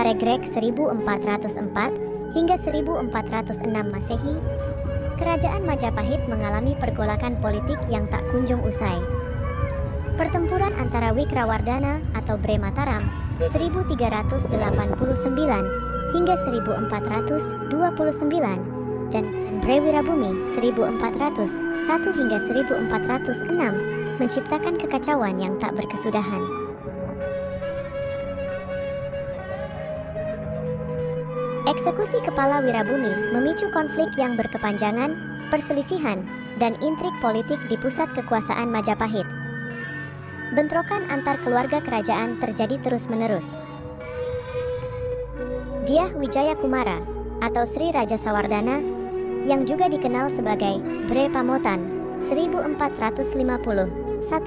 Peregreg 1404 hingga 1406 Masehi, Kerajaan Majapahit mengalami pergolakan politik yang tak kunjung usai. Pertempuran antara Wikrawardhana atau Bre Mataram 1389 hingga 1429 dan Bre Wirabumi 1401 hingga 1406 menciptakan kekacauan yang tak berkesudahan. Eksekusi kepala Wirabumi memicu konflik yang berkepanjangan, perselisihan, dan intrik politik di pusat kekuasaan Majapahit. Bentrokan antar keluarga kerajaan terjadi terus-menerus. Dyah Wijaya Kumara atau Sri Raja Sawardana yang juga dikenal sebagai Bre Pamotan 1451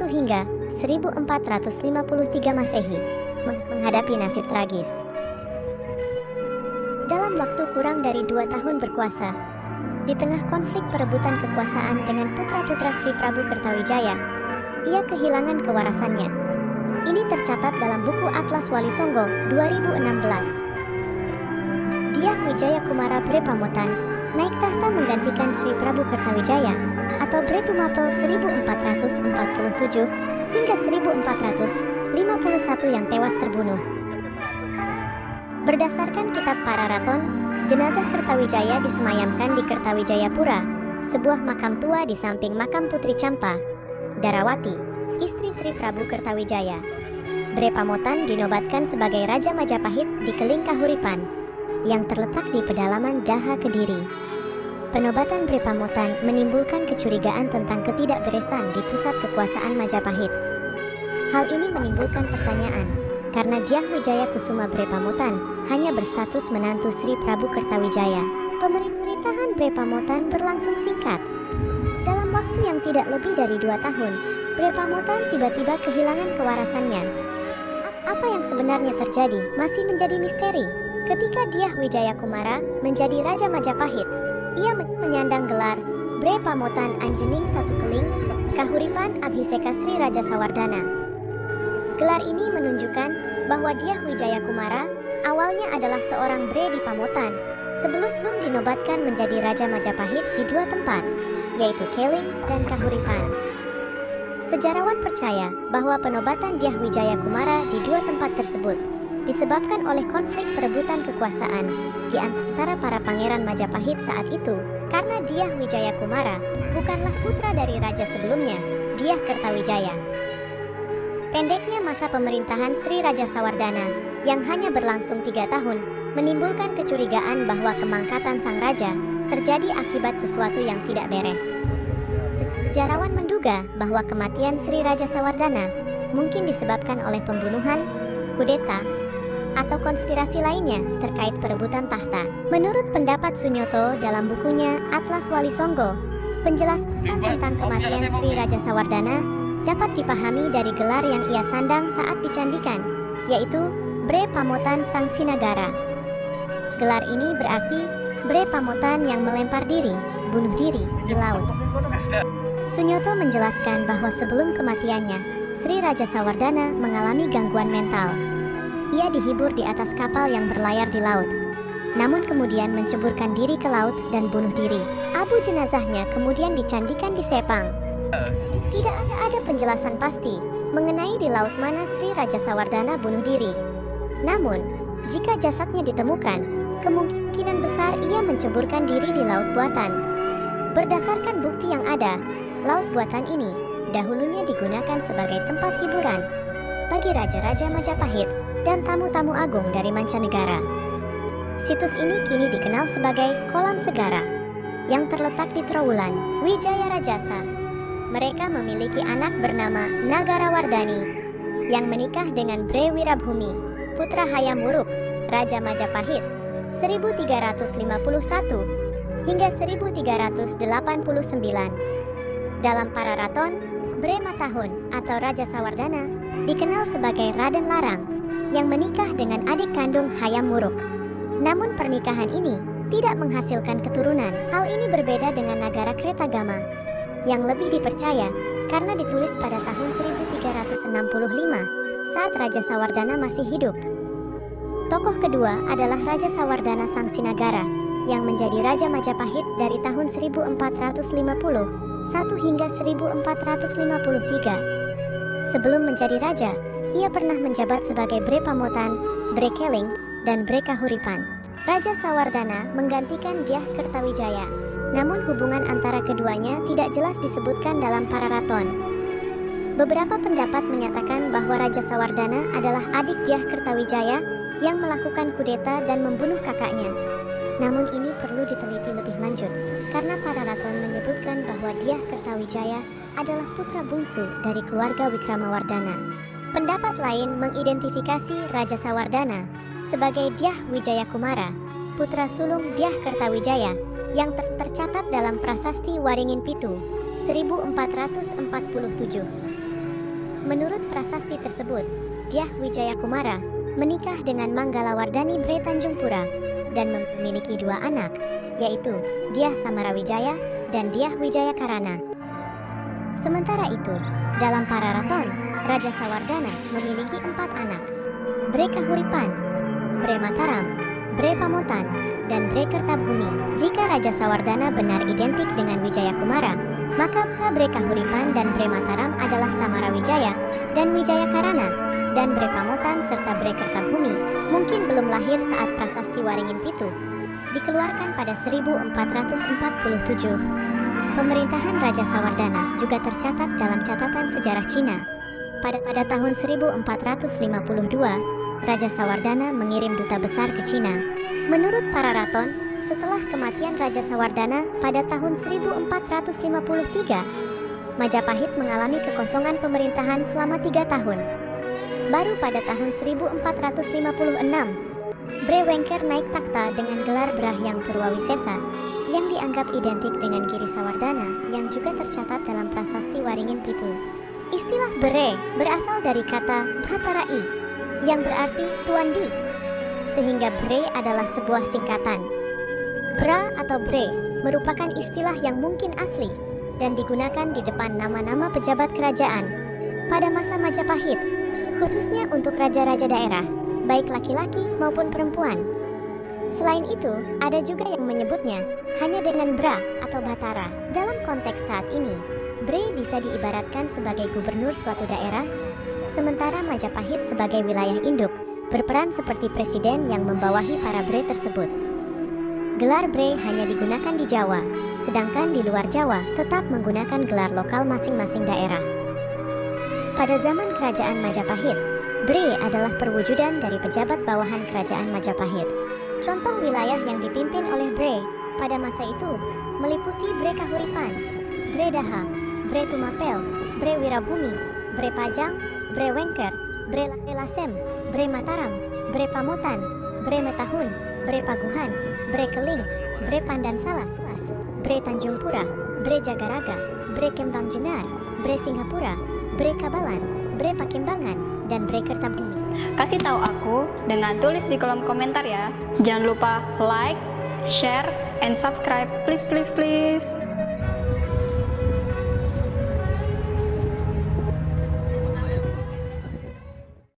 hingga 1453 Masehi menghadapi nasib tragis. Dalam waktu kurang dari 2 tahun berkuasa, di tengah konflik perebutan kekuasaan dengan putra-putra Sri Prabu Kertawijaya, ia kehilangan kewarasannya. Ini tercatat dalam buku Atlas Wali Songo 2016. Dyah Wijaya Kumara Bre Pamotan naik tahta menggantikan Sri Prabu Kertawijaya atau Bre Tumapel 1447 hingga 1451 yang tewas terbunuh. Berdasarkan kitab Pararaton, jenazah Kertawijaya disemayamkan di Kertawijayapura, sebuah makam tua di samping makam Putri Campa, Darawati, istri Sri Prabu Kertawijaya. Bre Pamotan dinobatkan sebagai Raja Majapahit di Keling Kahuripan, yang terletak di pedalaman Daha Kediri. Penobatan Bre Pamotan menimbulkan kecurigaan tentang ketidakberesan di pusat kekuasaan Majapahit. Hal ini menimbulkan pertanyaan, karena Dyah Wijaya Kusuma Bre Pamotan hanya berstatus menantu Sri Prabu Kertawijaya. Pemerintahan Bre Pamotan berlangsung singkat. Dalam waktu yang tidak lebih dari 2 tahun, Bre Pamotan tiba-tiba kehilangan kewarasannya. Apa yang sebenarnya terjadi masih menjadi misteri. Ketika Dyah Wijaya Kumara menjadi Raja Majapahit, ia menyandang gelar Bre Pamotan Anjening Satu Keling Kahuripan Abhiseka Sri Raja Sawardana. Gelar ini menunjukkan bahwa Dyah Wijaya Kumara awalnya adalah seorang Bre di Pamotan sebelum dinobatkan menjadi Raja Majapahit di 2 tempat, yaitu Keling dan Kahuripan. Sejarawan percaya bahwa penobatan Dyah Wijaya Kumara di 2 tempat tersebut disebabkan oleh konflik perebutan kekuasaan di antara para pangeran Majapahit saat itu, karena Dyah Wijaya Kumara bukanlah putra dari raja sebelumnya, Dyah Kertawijaya. Pendeknya masa pemerintahan Sri Raja Sawardana yang hanya berlangsung 3 tahun menimbulkan kecurigaan bahwa kemangkatan sang raja terjadi akibat sesuatu yang tidak beres. Sejarawan menduga bahwa kematian Sri Raja Sawardana mungkin disebabkan oleh pembunuhan, kudeta, atau konspirasi lainnya terkait perebutan tahta. Menurut pendapat Sunyoto dalam bukunya Atlas Wali Songo, penjelasan tentang kematian Sri Raja Sawardana dapat dipahami dari gelar yang ia sandang saat dicandikan, yaitu Bre Pamotan Sang Sinagara. Gelar ini berarti Bre Pamotan yang melempar diri, bunuh diri di laut. Sunyoto menjelaskan bahwa sebelum kematiannya, Sri Raja Sawardana mengalami gangguan mental. Ia dihibur di atas kapal yang berlayar di laut, namun kemudian menceburkan diri ke laut dan bunuh diri. Abu jenazahnya kemudian dicandikan di Sepang. Tidak ada penjelasan pasti mengenai di laut mana Sri Raja Sawardana bunuh diri. Namun, jika jasadnya ditemukan, kemungkinan besar ia menceburkan diri di laut buatan. Berdasarkan bukti yang ada, laut buatan ini dahulunya digunakan sebagai tempat hiburan bagi raja-raja Majapahit dan tamu-tamu agung dari mancanegara. Situs ini kini dikenal sebagai Kolam Segara, yang terletak di Trowulan, Wijaya Rajasa. Mereka memiliki anak bernama Nagarawardhani, yang menikah dengan Bre Wirabhumi, putra Hayam Wuruk, Raja Majapahit, 1351 hingga 1389. Dalam Pararaton, Bre Matahun atau Raja Sawardana dikenal sebagai Raden Larang, yang menikah dengan adik kandung Hayam Wuruk. Namun pernikahan ini tidak menghasilkan keturunan. Hal ini berbeda dengan Nagara Kretagama, yang lebih dipercaya karena ditulis pada tahun 1365 saat Raja Sawardana masih hidup. Tokoh kedua adalah Raja Sawardana Sang Sinagara, yang menjadi Raja Majapahit dari tahun 1451 hingga 1453. Sebelum menjadi raja, ia pernah menjabat sebagai Bre Pamotan, Bre Keling, dan Bre Kahuripan. Raja Sawardana menggantikan Dyah Kertawijaya, namun hubungan antara keduanya tidak jelas disebutkan dalam Pararaton. Beberapa pendapat menyatakan bahwa Raja Sawardana adalah adik Dyah Kertawijaya yang melakukan kudeta dan membunuh kakaknya. Namun ini perlu diteliti lebih lanjut, karena Pararaton menyebutkan bahwa Dyah Kertawijaya adalah putra bungsu dari keluarga Wikramawardhana. Pendapat lain mengidentifikasi Raja Sawardana sebagai Dyah Wijaya Kumara, putra sulung Dyah Kertawijaya, yang tercatat dalam Prasasti Waringin Pitu, 1447. Menurut prasasti tersebut, Dyah Wijaya Kumara menikah dengan Manggalawardhani Bre Tanjungpura dan memiliki dua anak, yaitu Dyah Samarawijaya dan Dyah Wijaya Karana. Sementara itu, dalam Pararaton, Raja Sawardana memiliki 4 anak, Bre Kahuripan, Bre Mataram, Bre Pamotan, dan Bre Kertabumi. Jika Raja Sawardana benar identik dengan Wijaya Kumara, maka Bre Kahuripan dan Bre Mataram adalah Samarawijaya dan Wijaya Karana, dan Bre Pamotan serta Bre Kertabumi mungkin belum lahir saat Prasasti Waringin Pitu dikeluarkan pada 1447. Pemerintahan Raja Sawardana juga tercatat dalam catatan sejarah Cina. Pada tahun 1452, Raja Sawardana mengirim duta besar ke Cina. Menurut Pararaton, setelah kematian Raja Sawardana pada tahun 1453, Majapahit mengalami kekosongan pemerintahan selama 3 tahun. Baru pada tahun 1456, Bre Wengker naik takhta dengan gelar Brahyang Purwawisesa, yang dianggap identik dengan Giri Sawardana yang juga tercatat dalam Prasasti Waringin Pitu. Istilah Bre berasal dari kata Bhatarai, yang berarti Tuan Di, sehingga Bre adalah sebuah singkatan. Bra atau Bre merupakan istilah yang mungkin asli dan digunakan di depan nama-nama pejabat kerajaan pada masa Majapahit, khususnya untuk raja-raja daerah, baik laki-laki maupun perempuan. Selain itu, ada juga yang menyebutnya hanya dengan Bra atau Batara. Dalam konteks saat ini, Bre bisa diibaratkan sebagai gubernur suatu daerah, sementara Majapahit sebagai wilayah induk, berperan seperti presiden yang membawahi para Bre tersebut. Gelar Bre hanya digunakan di Jawa, sedangkan di luar Jawa tetap menggunakan gelar lokal masing-masing daerah. Pada zaman Kerajaan Majapahit, Bre adalah perwujudan dari pejabat bawahan Kerajaan Majapahit. Contoh wilayah yang dipimpin oleh Bre pada masa itu meliputi Bre Kahuripan, Bre Daha, Bre Tumapel, Bre Wirabumi, Bre Pajang, Bre Wengker, Bre Lasem, Bre Mataram, Bre Pamotan, Bre Metahun, Bre Paguhan, Bre Keling, Bre Pandansalas, Bre Tanjungpura, Bre Jagaraga, Bre Kembang Jenar, Bre Singhapura, Bre Kabalan, Bre Pakembangan, dan Bre Kertabumi. Kasih tahu aku dengan tulis di kolom komentar ya. Jangan lupa like, share, and subscribe, please.